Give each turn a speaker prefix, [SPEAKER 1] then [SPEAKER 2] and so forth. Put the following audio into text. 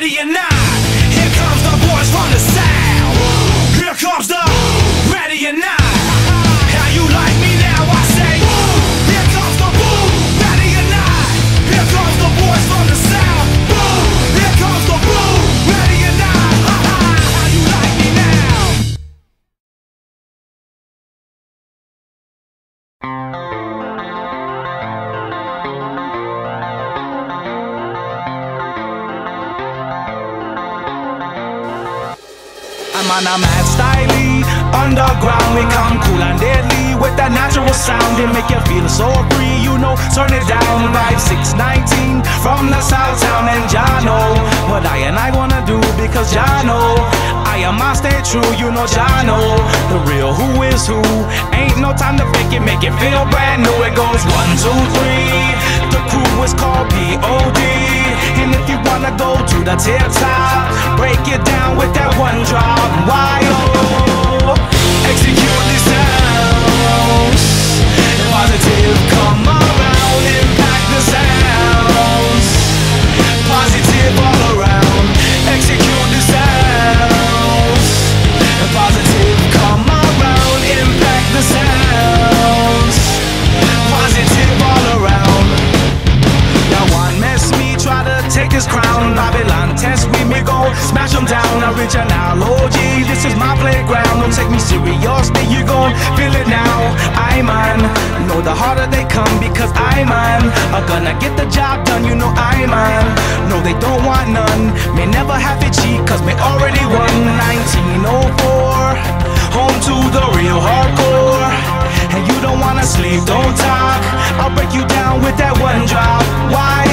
[SPEAKER 1] ready or not. Here comes the boys from the south. Here comes the ready or not. How you like me now? I say, here comes the boom, ready or not. Here comes the boys from the south. Boom, here comes the boom, ready or not. How you like me now? I'm on a mad style, underground. We come cool and deadly with that natural sound. It make you feel so free, you know. Turn it down, vibe 619 from the south town. And Jah know what I wanna do, because Jah know I am my stay true. You know Jah know the real who is who. Ain't no time to fake it, make it feel brand new. It goes 1, 2, 3. The crew is called POD. And if you wanna go to the tip top, break it down with that one drop. Why oh, execute these sounds. Positive, come around, impact the sounds. Positive all around, execute the sounds. Positive, come around, impact the sounds. Positive all around. Now one mess me, try to take his crown. Babylon test we may go, smash them down. Original OG, this is my playground. Don't take me seriously, you gon' feel it now. I man, know the harder they come, because I man are gonna get the job done. You know I man, no they don't want none. May never have it cheap, cause may already won. 1904, home to the real hardcore. And you don't wanna sleep, don't talk, I'll break you down with that one drop. Why?